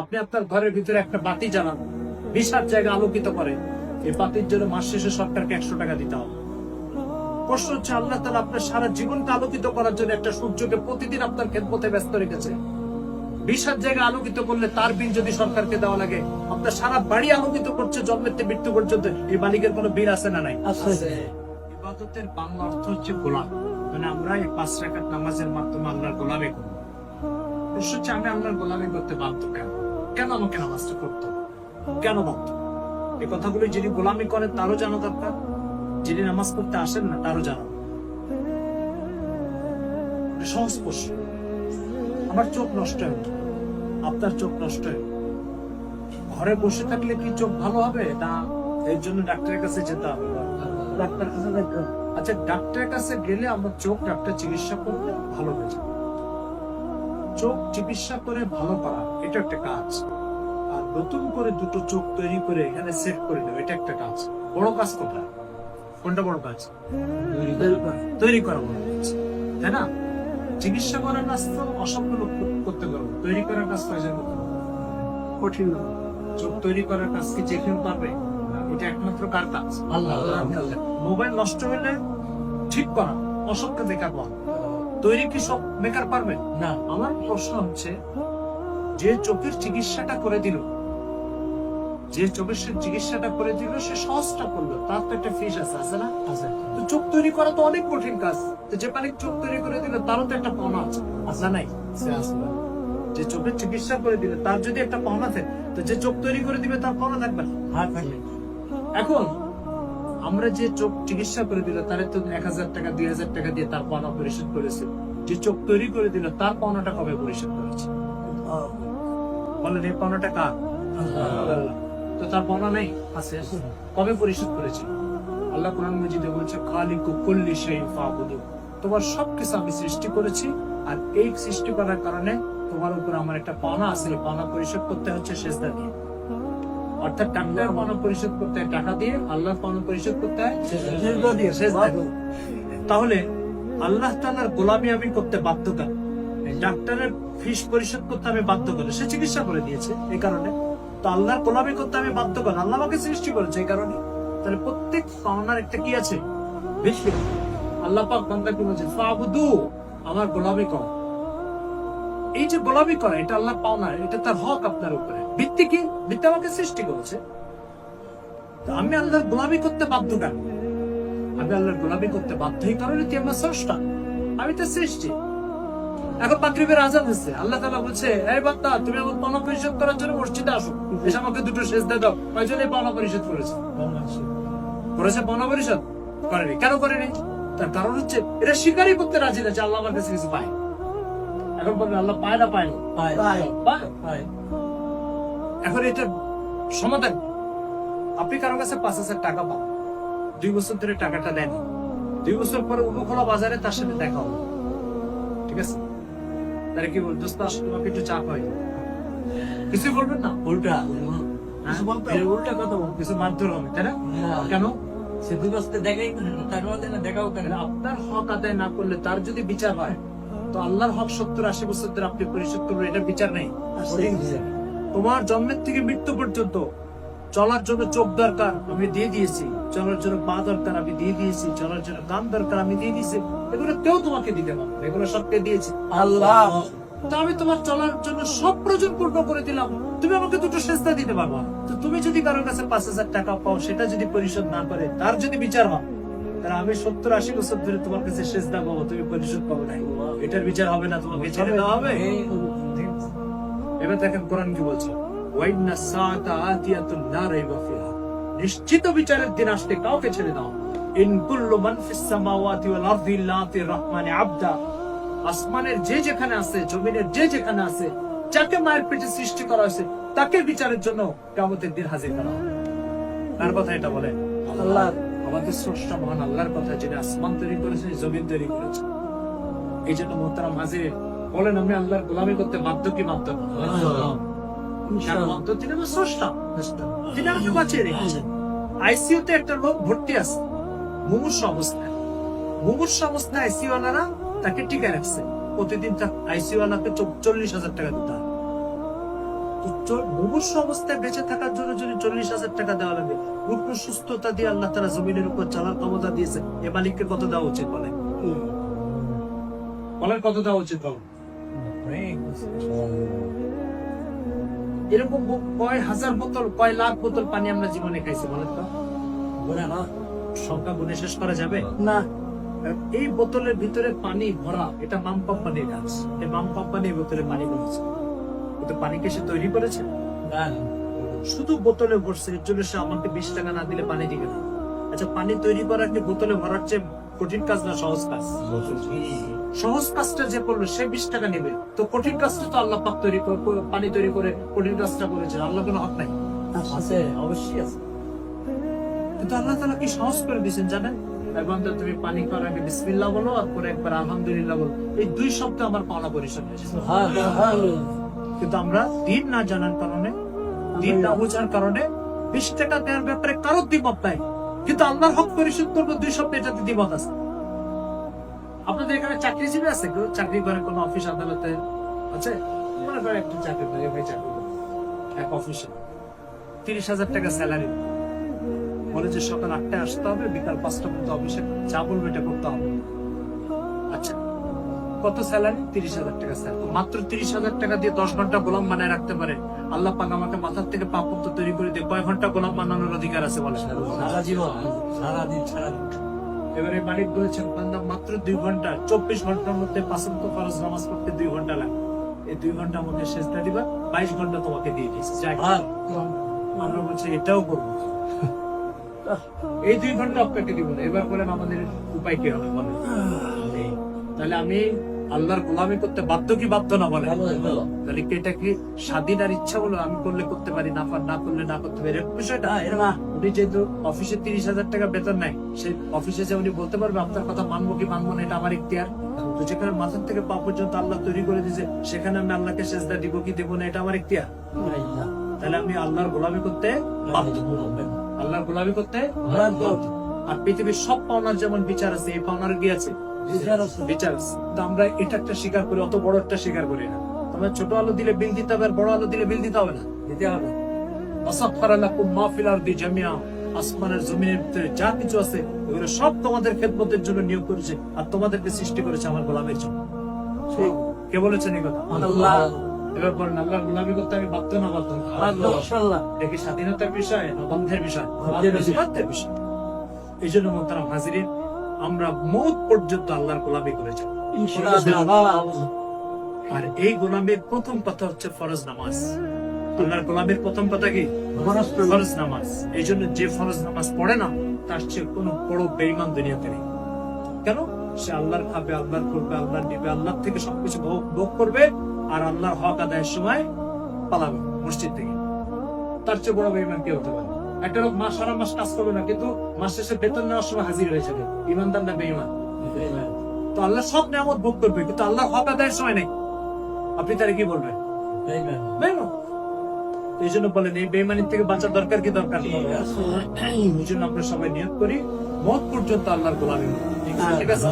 আপনি আপনার ঘরের ভিতরে একটা বাতি জ্বালান, 20 জায়গা আলোকিত করে, এই বাতির জন্য মাস শেষে সরকারকে 100 টাকা দিতে হবে। প্রশ্ন হচ্ছে, আল্লাহ তাআলা আপনার সারা জীবনকে আলোকিত করার জন্য একটা সূর্যকে প্রতিদিন আপনার খেদমতে ব্যস্ত রেখেছে। 20 জায়গা আলোকিত করলে তার বিল যদি সরকারকে দেওয়া লাগে, আপনার সারা বাড়ি আলোকিত করছে জন্মের থেকে মৃত্যু পর্যন্ত, এই মালিকের কোনো বিল আছে না নাই? ইবাদতের বাংলা অর্থ হচ্ছে গোলাম। মানে আমরা এই 5 রাকাত নামাজের মাধ্যমে আল্লাহর গোলামি করব। প্রশ্ন হচ্ছে, আমি আল্লাহর গোলামি করতে বাধ্য কেন? কেন আমাকে নামাজটা করতে হবে? কেন বাধ্য? এই কথাগুলো যিনি গোলামি করেন তারও জানা দরকার, যিনি নামাজ পড়তে আসেন না তারও জানা। সহজ প্রশ্ন। আমার চোখ নষ্ট হয়, আপনার চোখ নষ্ট হয়, ঘরে বসে থাকলে কি চোখ ভালো হবে না এর জন্য ডাক্তারের কাছে যেতে হবে? ডাক্তার কাছে যেতে হবে। আচ্ছা, ডাক্তারের কাছে গেলে আমার চোখ ডাক্তার চিকিৎসা করলে ভালো হয়ে যাবে। চোখ চিকিৎসা করে ভালো করা এটা একটা কাজ, আর নতুন করে দুটো চোখ তৈরি করে এখানে সেট করে দেওয়া এটা একটা কাজ। বড় কাজ কোনটা? কোনটা বড় কাজ? তৈরি করা বড় কাজ, তাই না? চিকিৎসা করার কাজ তো অসংখ্য লোক করতে পারবো, তৈরি করার কাজ কয়জন করতে পারবে? কঠিন। চোখ তৈরি করার কাজ কি যে কেউ পারবে? এটা একমাত্র কার কাজ? আল্লাহ। মোবাইল নষ্ট হলে ঠিক করা অসংখ্য বেকার পাওয়া, তৈরি কি সব বেকার পারবে না? আমার প্রশ্ন হচ্ছে, যে চোখের চিকিৎসাটা করে দিল, যে চোখের চিকিৎসাটা করে দিল, সে সহজটা করলো, তার তো একটা ফিস আছে না? তো চোখ তৈরি করা তো অনেক কঠিন কাজ। তো যে মালিক চোখ তৈরি করে দিল তারও তো একটা পাওনা আছে না? নাই? যে চোখের চিকিৎসা করে দিলে তার যদি একটা পাওনা থাকে, তো যে চোখ তৈরি করে দিবে তার পাওনা থাকবে না? এখন আমরা যে চোখ চিকিৎসা করে দিল তারে তো 1000 টাকা 2000 টাকা দিয়ে তার পাওনা পরিশোধ করেছে। যে চোখ তৈরি করে দিল তার পাওনাটা কবে পরিশোধ করেছে? বলেন, এই পাওনাটা কার? তো তার পাওনা নেই? আছে। কবে পরিশোধ করেছে? আল্লাহ কোরআন মাজিদে বলছে, খালিকু কুল্লি শাইইন ফাবুদু। তোমার সবকিছু আমি সৃষ্টি করেছি, আর এই সৃষ্টি করার কারণে তোমার উপর আমার একটা পাওনা আছে, পাওনা পরিশোধ করতে হচ্ছে সেজদা দিয়ে। অর্থাৎ ডাক্তার পাওনা পরিশোধ করতে হয় টাকা দিয়ে, আল্লাহর পাওনা পরিশোধ করতে হয় সেজদা দিয়ে। তাহলে আল্লাহ তাআলার গোলামি আমি করতে বাধ্য কেন? ডাক্তারের ফিস পরিশোধ করতে আমি বাধ্য কেন? সে চিকিৎসা করে দিয়েছে এই কারণে। তো আল্লাহর গোলামি করতে আমি বাধ্য কেন? আল্লাহ আমাকে সৃষ্টি করেছে এই কারণে। তাহলে প্রত্যেক পাওনার একটা কি আছে? ভিত্তি। আল্লাহ পাক বান্দাকে বলেছেন, ফাবুদু, আমার গোলামি কর। এই যে গোলামি করা, এটা আল্লাহর পাওনা, এটা তার হক আপনার উপরে। ভিত্তি কি? ভিত্তি আমাকে সৃষ্টি করেছে। তো আমি আল্লাহর গোলামি করতে বাধ্য কেন? আমি আল্লাহর গোলামি করতে বাধ্য এই কারণে তুই আমার স্রষ্টা, আমি তো সৃষ্টি। এখন মাগরিবের আযান হচ্ছে, আল্লাহ তাআলা বলছে, এই বান্দা, তুমি আমার পাওনা পরিশোধ করার জন্য মসজিদে আসো, এসে আমাকে দুটো সেজদা দাও। কয়জন এই পাওনা পরিশোধ করেছে? করেছে পাওনা পরিশোধ? করেনি। কেন করেনি? তার কারণ হচ্ছে এটা স্বীকারই করতে রাজি না যে আল্লাহ আমার কাছে কিছু পায়। এখন বলবে, আল্লাহ পায় না? পায় না? পায়। এখন এটার সমাধান, আপনি কারো কাছে 5000 টাকা পান, 2 বছর ধরে টাকাটা দেন, 2 বছর পরে উপখোলা বাজারে তার সাথে দেখা হবে, ঠিক আছে? তারা কি বল, দোস্ত আসো তোমাকে একটু চা খাই, কিছু বলবেন না? উল্টা উল্টা কথা বল, কিছু মারধর হবে, তাই না? কেন? সে 2 বছর দেখাই না, দেখাও কেন? আপনার হক আদায় না করলে তার যদি বিচার হয়, তো আল্লাহর হক 70-80 বছর ধরে আপনি পরিশোধ করবেন, এটা বিচার নেই। তোমার জন্মের থেকে মৃত্যু পর্যন্ত চলার জন্য চোখ দরকার, আমি দিয়ে দিয়েছি। চলার জন্য পা দরকার, আমি দিয়ে দিয়েছি। চলার জন্য কান দরকার, আমি দিয়ে দিয়েছি। এগুলো কেউ তোমাকে দিতে পারবে, এগুলো সবকে দিয়েছি আল্লাহ। তো আমি তোমার চলার জন্য সব প্রয়োজন পূর্ণ করে দিলাম, তুমি আমাকে দুটো সেজদা দিতে পারবা। তো তুমি যদি কারোর কাছে 5000 টাকা পাও, সেটা যদি পরিশোধ না করে তার যদি বিচার হয়, তাহলে আমি 70-80 বছর ধরে তোমার কাছে সেজদা পাবো, তুমি পরিশোধ পাবো না, এটার বিচার হবে না? তোমাকে ছেড়ে দেওয়া হবে? এবার দেখেন কোরআন কি বলছে, ওয়াইন্না সাআতা আতিয়াতুন লা রাইবা ফিহা, নিশ্চিত বিচারের দিন আসতে কাউকে ছেড়ে দাও। ইন কুল্লু মান ফিস সামাওয়াতি ওয়াল আরদি ইল্লা আতির রহমানি আবদা, আসমানের যে যেখানে আছে, জমিনের যে যেখানে আছে, যাকে মায়ের পেটে সৃষ্টি করা হয়েছে, তাকে বিচারের জন্য কিয়ামতের দিন হাজির করা হবে। কার কথা এটা বলে? আল্লাহ। আমাদের স্রষ্টা মহান আল্লাহর কথা, যিনি আসমান তৈরি করেছে, জমিন তৈরি করেছে। এই জন্য মোহতারাম হাজির, বলেন, আমি আল্লাহর গোলামি করতে বাধ্য কি বাধ্য? তিনি আমার স্রষ্টা, তিনি আমাকে বাঁচিয়ে রেখেছেন। আইসিইউতে একটা লোক ভর্তি আছে মুমূর্ষ অবস্থায়, আইসিইউ ওয়ালারা তাকে টিকা রাখছে। প্রতিদিন আইসিইউ ওয়ালাকে 40,000 টাকা দিতে হয়। মুমূর্ষ অবস্থায় বেঁচে থাকার জন্য যদি 40,000 টাকা দেওয়া লাগে, পূর্ণ সুস্থতা দিয়ে আল্লাহ তাআলা জমিনের উপর চলার ক্ষমতা দিয়েছে, এ মালিককে কত দেওয়া উচিত বলেন? কত দেওয়া উচিত বলেন? এরকম কয় হাজার বোতল, কয় লাখ বোতল পানি আমরা জীবনে খাইছি বলেন তো? সংখ্যা গুণে শেষ করা যাবে না। এই বোতলের ভিতরে পানি ভরা, এটা মাম কোম্পানির কাজ। এই মাম কোম্পানি এই বোতলে পানি ভরেছে, কিন্তু পানিকে সে তৈরি করেছে না, শুধু বোতলে ভরছে। এর জন্য সে আমাকে 20 টাকা না দিলে পানি দিবে না। আচ্ছা, পানি তৈরি করা কি বোতলে ভরার চেয়ে কঠিন কাজ না সহজ কাজ? সহজ কাজটা যে করলো সে 20 টাকা নেবে, তো কঠিন কাজটা তো আল্লাহ পাক পানি তৈরি করে কঠিন কাজটা করেছে। আল্লাহ কোনো হক নাই? আছে, অবশ্যই আছে। কিন্তু আল্লাহ তাআলা কি সহজ করে দিয়েছেন জানেন? বান্দা, তুমি পানি খাওয়ার আগে বিসমিল্লাহ বলো, আর পরে একবার আলহামদুলিল্লাহ বলো। এই দুই শব্দ আমার পাওনা পরিশ্রম হয়েছে। কিন্তু আমরা দিন না জানার কারণে, দিন না বোঝার কারণে 20 টাকা দেওয়ার ব্যাপারে কারোর দ্বিমত নাই, কিন্তু আল্লাহর হক পরিশোধ করবো 2 শব্দ, এটাতে দ্বিমত আছে। আপনাদের এখানে চাকরিজীবী আছে কেউ? চাকরি করে কোন অফিস আদালতে আছে? মনে করেন একটু চাকরি করে, ভাই চাকরি করে এক অফিসে 30,000 টাকা স্যালারি, বলে যে সকাল 8টায় আসতে হবে, বিকাল 5টা পর্যন্ত অফিসে যা বলবে এটা করতে হবে। আচ্ছা, কত স্যালারি? 30,000 টাকা স্যালারি। মাত্র 30,000 টাকা দিয়ে 10 ঘন্টা গোলাম বানায় রাখতে পারে আল্লাহ পাক। আমাকে মাথার থেকে পা পর্যন্ত তৈরি করে দিয়ে কয় ঘন্টা গোলাম বানানোর অধিকার আছে বলে? সারা জীবন, সারাদিন। এবারে মালিক বলেছেন, বান্দা মাত্র 2 ঘন্টা, 24 ঘন্টার মধ্যে 5 ওয়াক্ত ফরজ নামাজ পড়তে 2 ঘন্টা লাগে। এই 2 ঘন্টা আমাকে সেজদা দিবা, 22 ঘন্টা তোমাকে দিয়ে দিয়েছি। আমরা বলছি এটাও করবো, এই 2 ঘন্টা আপনাকে দিব না। এবার বলেন আমাদের উপায় কি হবে বলেন? তাহলে আমি আল্লাহর গোলামি করতে বাধ্য কি বাধ্য না বলেন? তাহলে কি এটা কি স্বাধীন আর ইচ্ছা বলো? আমি করলে করতে পারি, না করলে না করতে পারি, বিষয়টা উনি যেহেতু অফিসে 30,000 টাকা বেতন নাই, সেই অফিসে যে উনি বলতে পারবে আপনার কথা মানবো কি মানবো না, এটা আমার ইখতিয়ার। তো যেখানে মাথার থেকে পা পর্যন্ত আল্লাহ তৈরি করে দিয়েছে, সেখানে আমি আল্লাহকে সেজদা দিব কি দেবো না, এটা আমার ইখতিয়ার। তাহলে আমি আল্লাহর গোলামি করতে বাধ্য, আল্লাহর গোলামি করতে বাধ্য। আর পৃথিবীর সব পাওনার যেমন বিচার আছে, এই পাওনার কি আছে? বিচার আছে। তো আমরা এটা একটা স্বীকার করি, অত বড় একটা স্বীকার করি না। তোমরা ছোট আলো দিলে বিল দিতে হবে, আর বড় আলো দিলে বিল দিতে হবে না, দিতে হবে। আসমানের জমিনের ভিতরে যা কিছু আছে এগুলো সব তোমাদের খেদমতের জন্য নিয়োগ করেছে, আর তোমাদেরকে সৃষ্টি করেছে আমার গোলামের জন্য। কে বলেছেন এই কথা? আল্লাহ। এবার বলেন, আল্লাহর গোলামি করতে আমি বাধ্য না বাধ্য? দেখি স্বাধীনতার বিষয় না বন্ধের বিষয়? বাধ্যের বিষয়। এই জন্য মোহতারাম হাজিরিন, আমরা মওত পর্যন্ত আল্লাহর গোলামি করে যাব। আর এই গোলামের প্রথম কথা হচ্ছে ফরজ নামাজ। আল্লাহর গোলামের প্রথম কথা কি? ফরজ নামাজ। এই জন্য যে ফরজ নামাজ পড়ে না, তার চেয়ে কোনো বড় বেঈমান দুনিয়াতে নেই। কেন? সে আল্লাহর খাবে, আল্লাহর করবে, আল্লাহর নিবে, আল্লাহর থেকে সবকিছু ভোগ করবে, আর আল্লাহর হক আদায়ের সময় পালাবে মসজিদ থেকে। তার চেয়ে বড় বেঈমান কে হতে পারে? একটা লোক মাস সারা মাস কাজ করবে না, কিন্তু মাস শেষে বেতন নেওয়ার সময় হাজির হয়ে যাবে। ইমানদার না বেঈমান? তো আল্লাহ সব নিয়ামত ভোগ করবে, কিন্তু আল্লাহর হক আদায়ের সময় নেই। আপনি তারা কি বলবেন? বেঈমান। এই জন্য বলেন, এই বেঈমানির থেকে বাঁচার দরকার কি দরকার? এই জন্য আমরা সবাই নিয়ত করি মওত পর্যন্ত আল্লাহর গোলামি। ঠিক আছে?